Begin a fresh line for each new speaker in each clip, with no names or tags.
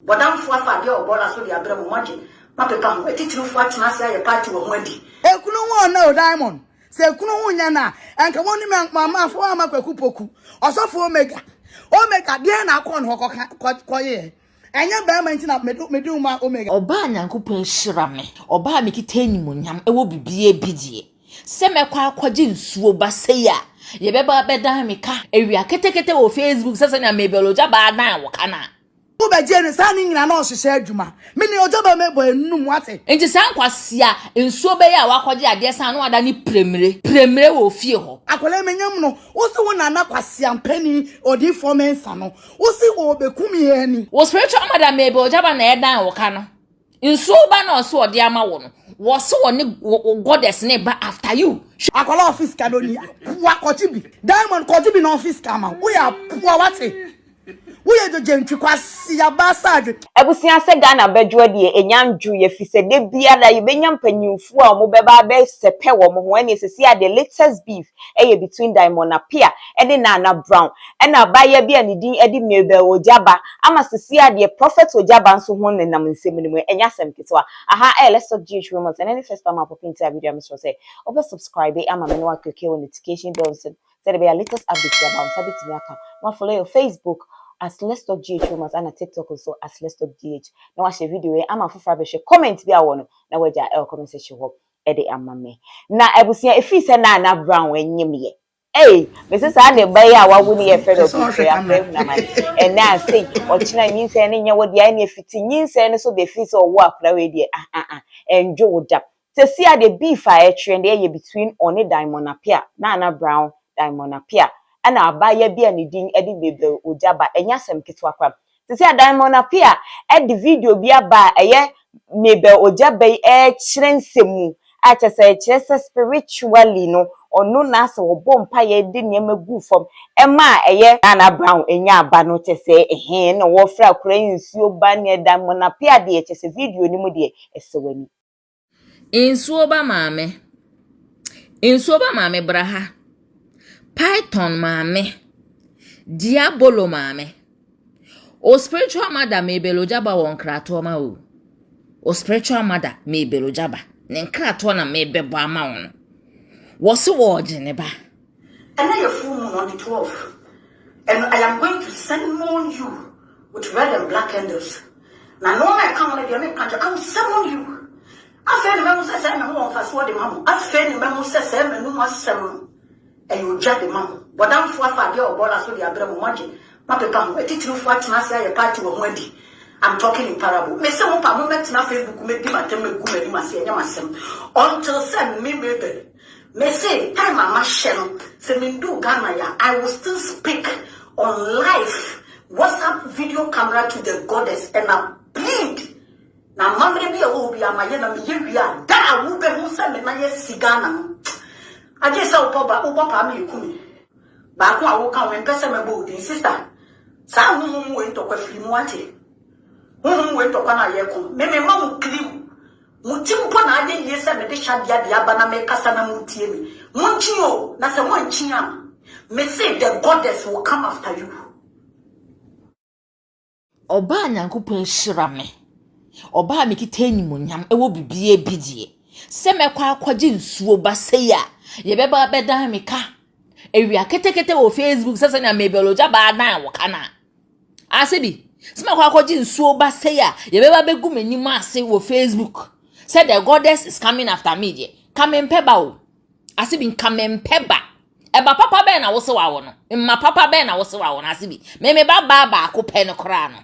But I'm for Fabio or Bola so the Abraham Margin. Mapeka, a teacher for Atnasia, a party of Wendy.
E kuno no diamond. Say kuno nyana and come on mama for amakupoku. Also for Omega. Omega dear na kon hokoye. Enya ba mantin up medu ma Omega.
Oba nyankopon hyira me. Oba me kitani munyam e wo bibie bidie. Se mekwa akwaje nsuo ba sei a ye beba bedan me ka ewia ketekete wo Facebook sese na mebelogya ba dan wo kana.
Ghpagenews sani nyina na ohihye adwuma. Me ne Ogyaba mebo enum wate.
Enti san kwase a nsuo be ya wakwaje ade san no ada ni premre wo fie ho.
Akole menyam no, wo se wo nana kwase ampani odi formensa no. Wo se wo bekumi ye ni.
Wo spiritual mother mebelogya na edan wo kana. Nsuo ba na so ode ama wo no. Wo se wo ne goddess ne ba after you.
Akola office kadonia. Wa kojibi. Diamond kojibi na office kama. Wo ya puwa wate. We do gentry kwasi abasage
ebusia se Ghana bedwo de enyanju ye fise de bia da ye benyam panyimfu a mo beba be sepe wo mo ho ene sesi a the latest beef between Diamond Appiah and Naana Brown and Appiah bia ne din edi mebe Ogyaba ama sesi a the prophet Ogyaba nso ho nenam nsem ni mu enya sem kitwa aha let's talk GH rumors and any first time up into a video Mr. say over subscribe ama me no click on notification bell so there be a latest update about sabit me aka ma follow your Facebook as Let's Talk GH rumors and a TikTok also as Let's Talk GH. Now watch the video I'm a for comment be a one na we ja comment section ho e de amame na ebusia efi se Naana Brown enyim ye me say sa na ba ya wa woni ye fere obi afrem na man and na say ochina nyinse ne nya wodi ai na fiti nyinse ne so be fi so wo afra we die enjo woda se see the beef a trend ye between oni Diamond Appiah Naana Brown Diamond Appiah ana Appiah bia ne din edi mebe Ogyaba enya sem kitwa kwa sisi Diamond Appiah edi video bia ba eye mebe Ogyaba ghtrensemu atese chese spiritually no onu na se wo mpa ye di niam gu fom ema eye Naana Brown enya aba no chese na wo fra kura nsuo ba ne Diamond Appiah de chese video ni mu de esewani
Nsuo ba maame braha Python mame, Diabolo mame. O spiritual mother may be Ogyaba won krato ma o. O spiritual mother may be Ogyaba. Nen krato na may be ba ma won. What's word neba?
And now you're full moon on the 12th. And I am going to summon you with red and black candles. Now, no one I come on the country, I will summon you. I feel the man who says, I'm home for sword the mamma. I feel the man who says, I'm no more summon. And you judge the man. But I'm for Fabio or Bola so the Abraham Margin. Mapeka, a teacher for Atnasia, a party of Wendy. I'm talking in parable. Me some moment na Facebook me di matem me gume di masi enya masem. Until send me baby. Me say time I must share. Se me do Ghana ya. I will still speak on live WhatsApp video camera to the goddess and I plead. Na mamre bi o bi amaye na me yewia. Da wo be hu se me na ye sigana. I just saw Papa me kumi. Back one walk out and person my boat, sister. Some whom went to Quaffy Moati. Whom went to Pana Yakum. Maybe Mamma Clew. Mutim Pona, yes, and the Shadia, the Abana make Casana Mutimi. Munchio, that's a one chiam. May say the goddess will come after you.
Oba nyankopon hyira me. Oba me kitani munyam e wo bibie bidie. Se mekwa akwaje nsuo ba sei a ye beba bedan me ka ewia ketekete wo Facebook sese na mebelogya ba dan wo kana asebi se mekwa akwaje nsuo ba sei a ye beba begu manim ase wo Facebook said the goddess is coming after me de kamempeba wo asebi kamempeba eba papa be na wo se wa wo no mma papa be na wo se wa wo na asebi me ba akopɛ no kra no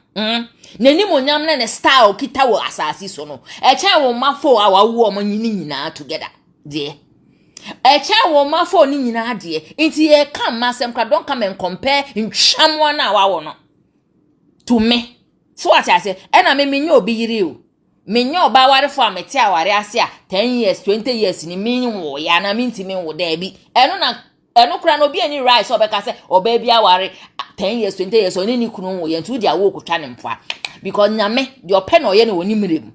nani monyam na ne style kita wo asasi so no eche wo mafo awawu o nyina together de eche wo mafo ni nyina de nti ye kam masem kra don come and compare ntwamwa na awawo no to me so what I say na me nya obi yiri o me nya oba ware fo amete aware ase a 10 years 20 years ni me wo ya na me ntimi wo da bi eno kra no bi ani rice obeka se oba bi aware 10 years 20 years oni ni kunu wo ye ntu dia wo kutwa ne mfa because nyame de ope na oye ne woni mirem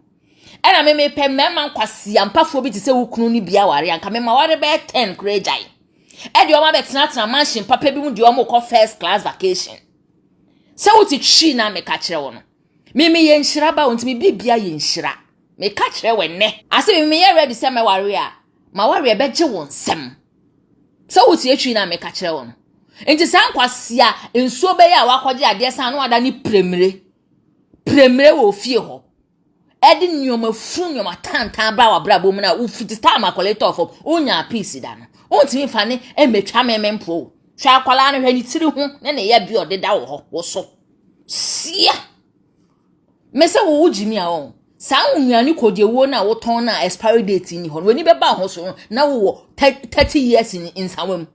ena me pe mema nkwasi ampafo bi ti se wo kunu ni bia ware anka me ma ware be 10 krejai e de o ma be tena mansion papa bi mu de o mo ko first class vacation se wo ti twi na me ka kire wo no Me yenshira ba ontimi bibia yenshira. Me ka kire wenne. Ase me ye ready say me ware a. Ma ware be gye won sem. So wuti etwi na me ka kire won. Enti san kwase a ensuo be ya wakogye ade san no ada ni premre wo fie ho. Edi nyoma fu nyoma tantan bra wa bra bom na ufiti star ma collector of onya piece da no. Ontimi fa ne emetwa memempo. Twa akwala no hwani tiri ho ne ne ya bi odeda wo ho wo so. Sia. Mese wo wujimi a on. Sa unwani kodiewo na wo ton na expiry date ni ho. Weni beba ho so na wo 30 years in sawam.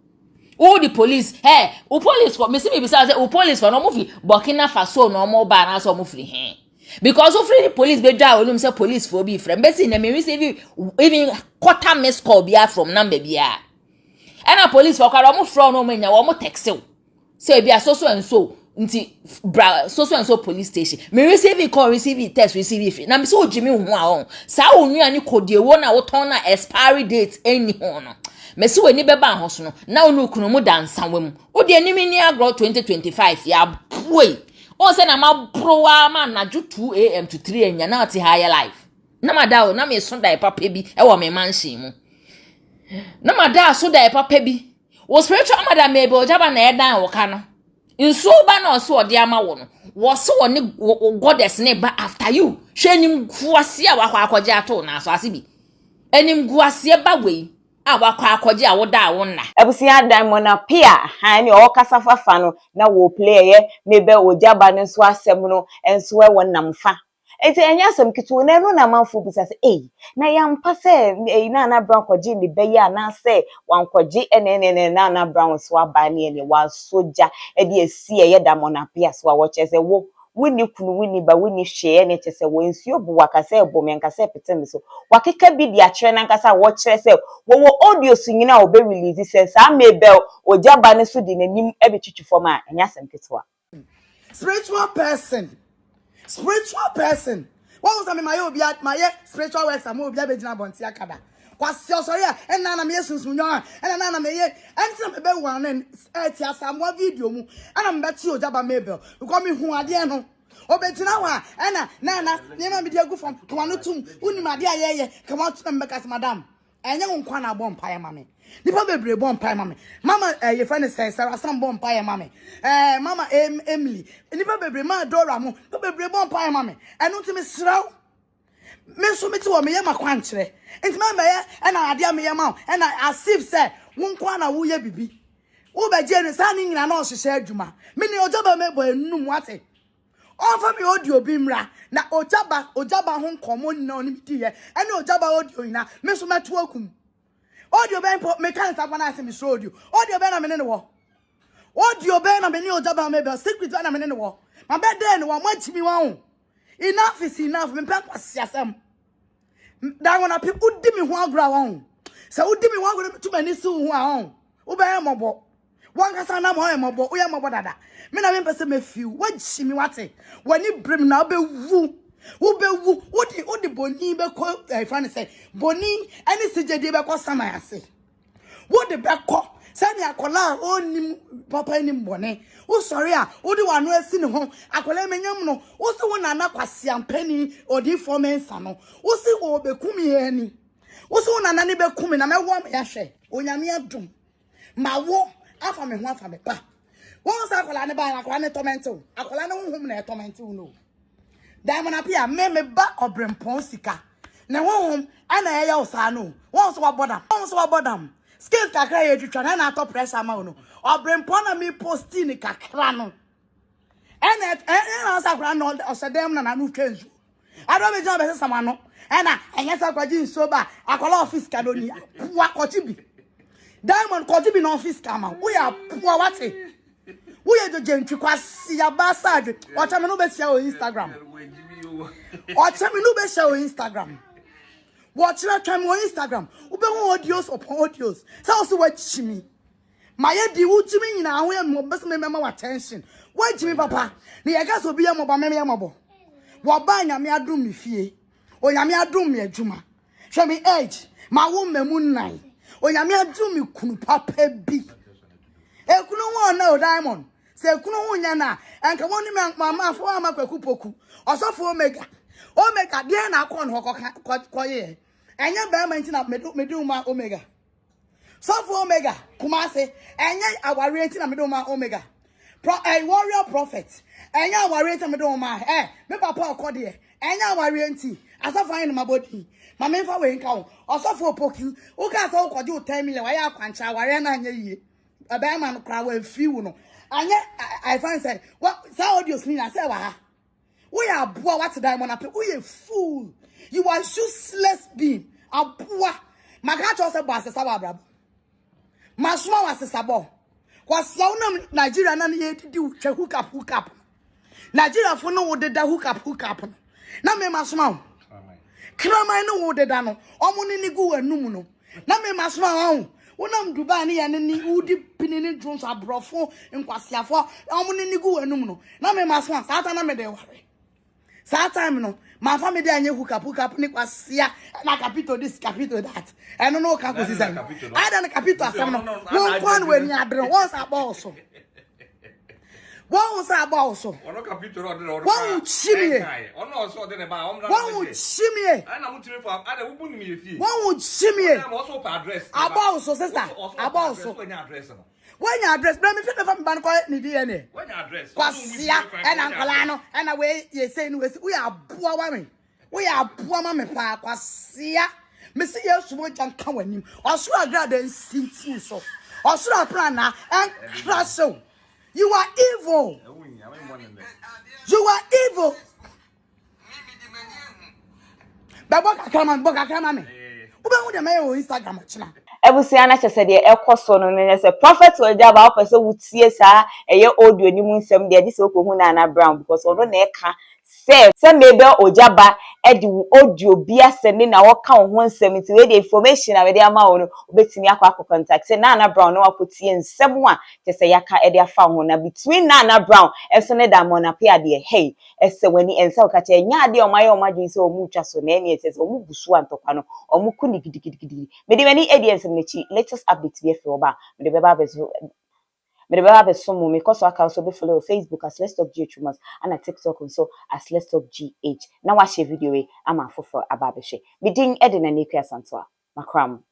All the police, hey, o police for me see me be say o police for no move Burkina Faso no mo ba na so mo free he. Because of the police be dra onum say police for be friend. But na me receive even quarter miss call bia from number bia. And a police for kwara mo from no menya wo mo text say bia so and so nti bra so and so police station. Me receive call, receive text, receive. Na me say Jimmy hu a on. Sa onua ni kodiewo na wo ton na expiry date any ho no. Mesi we ni beba ho so no na onu kunu mu dansa wam o de animi ni agro 2025 ya boy o se na ma browa ma na ju 2 am to 3 anya na ati higher life na mada o na me so dai papa bi e wo me mansion mu na mada so dai papa bi wo spiritual mother me be Ogyaba na edan wo ka no nso ba na so ode ama wo no wo so wo ne goddess ne ba after you hwenim guase a wakwa akogye ato na so ase bi enim guase ba we awakwa akogye a woda wonna
Appiah Diamond Appiah hani o kasafa fa no na wo play ye mebe Ogyaba ne so asem no enso e wonam fa eti enya asem kitu na no na manfo bisa se na yampa se Naana Brown kogye ni beye ana se wankogye enenene Naana Brown so aba ne ne wa soja e de esi ye Diamond Appiah so a wo chese wo wini kunu wini ba wini hwe ne chese wo nsuo bu wakase ebo me nkase petem so wakeka bi dia kire na nkasa wo kire se wo audio so nyina obe release se sa mebel Ogyaba ne so di nanim ebe twitwi form a enya semketewa
Spiritual person. What was my spiritual works am obi abegina bonti akada. Kwasi osori a na me yesunsun yon na me ye enti me be wan na eti asamwa video mu na me beti Ogyaba mebel because me hu ade no obegina wa na Naana me dia gu fam kwa no tum unim ade ayeye kama tum me kas madam enye nkwa na bompa ya mame nipa bebre bompa mame mama ye friend say Sarah Sam bompa ya mame mama Emily nipa bebre ma Dora mo bebre bompa ya mame enu ntimi sraw me so meti wo me ye makwankyere enti ma ye na ade me ye ma na asif say wonkwa na wo ye bibi wo beje ne sa ni nyina na ohyehyɛ adwuma me ni Ogyaba mebo enum wate Offer me audio bimra na Ogyaba ho nkomo na onim di ye ene Ogyaba audio ina me so meto akum audio ben me kan sa na me so audio ben na me ne wo audio ben na me ni Ogyaba mebel secret ben na me ne wo ma be dey ne wo matimi wo enough is enough me pe kwasiasem dan wona people di me ho agura wo se udi me ho agura to mani si ho a wo be mobo wan kasa na mo mobo wo ye mobo dada me na me pese me fiu wachi mi wate wani brim na obewu odi boni be ko fan say boni ani sejede be ko sama ase wo de be ko sani akola onim papa ni mbone wo sorry a wo de wano asi ne ho akola menyam no wo se wo nana kwase ampani odi fomensa no wo se wo be kumi ye ni wo se wo nana ne be kumi na me wo me ya hwe onyame adum ma wo afa me ho afa me pa won sa akola ne ba akola ne tormento akola ne honhom na tormento no Diamond Appiah me ba obrempon sika na honhom ana eya osa no won so wabodam skills kakra ye twitwa na top pressure ma no obrempon na me posti ni kakra no ena sa akola no osedem na no twenzu ado me job be sama no ena enya sa kwaji nso ba akola office ka no ni wa kochibi Diamond kochibi no office ka ma we are poor wate we are gentry kwasi abasade ochame no be share on Instagram watch na time on Instagram ube hu audios upon audios so also watch me my di wutimi nyina ho em bes me mema attention watch me papa na ye ga so bi em ba me mo wo ba nyame adum me fie o nyame adum me adwuma hwe me age ma wo memu nnan o nyame adum me kunu papa bi ekunu won na o Diamond se kunu hunya na enka woni me mama afo ama kwaku poku osofo omega de na akọ no koye enya ba ma ntina medu ma omega sofo omega kumase enya aware ntina medu ma omega warrior prophet enya aware ntina medu ma me papa akode enya aware nti asofo ayin ma body ma me fa we nka wo osofo opoku wo ka so kwaje o 10 million wa ya kwancha aware na anya yie aba ma no kra wa fiu no anya I find say what sa audio mean I say wa we are boa what diamond apple we a fool you are useless being aboa maka cho say boss say wa masuma wa sesabo kwa sauna Nigeria na ye didi twa hook up Nigeria fo no wo deda hook up na me masuma krama no wo deda no omo ni gu anum no na me masuma ho wonam Dubai ni ya ni udi pinini drones abrofo nkwasiafo omo ni gu anum no na me masuma sata na me de ware sa time no my family anye hook up ni kwasia na capito this capito that I don't know can go see I don't capito asam no one we ni adre once about so one about so
ono capito ro
one chimie
ono so de ne ba omra
one chimie
ana mutire for ada wo buni mi fie
one chimie
na mo so pa address
about so sister about so
when address no
when your address bring me fit the family ban ko ni DNA
when address
kwasia and ankola no and we ye say no we are boa wa me we are boa ma me pa kwasia me see you so jan kan wanim oso agra den sinti so oso plan na and crash you are evil you are evil boka kama me ube hu de me o Instagram china
Ebusiana chese de ekoso no ne se prophet Ogyaba opese wutie sa eye audio ni mu nsem de se okohu Naana Brown because odo na eka se mebe Ogyaba e di audio bia se ne na wo ka ho nsem nti we the information na we de ama wo no obetimi akwa contact se Naana Brown no akotie nsem a chese yaka e de afa ho na between Naana Brown enso ne Diamond Appiah de hey ese wani ensa ka che nya de omaye omadwin se omu twa so na ene ese omu busu antokwa no omu kuni gidigidi me de wani edience latest updates be for ba me de beba be so mo me cause I can so be follow Facebook as Let's Talk ghtrends and at TikTok also as Let's Talk GH na wa share video we ama for ababe she me din ede na nekua santoa makram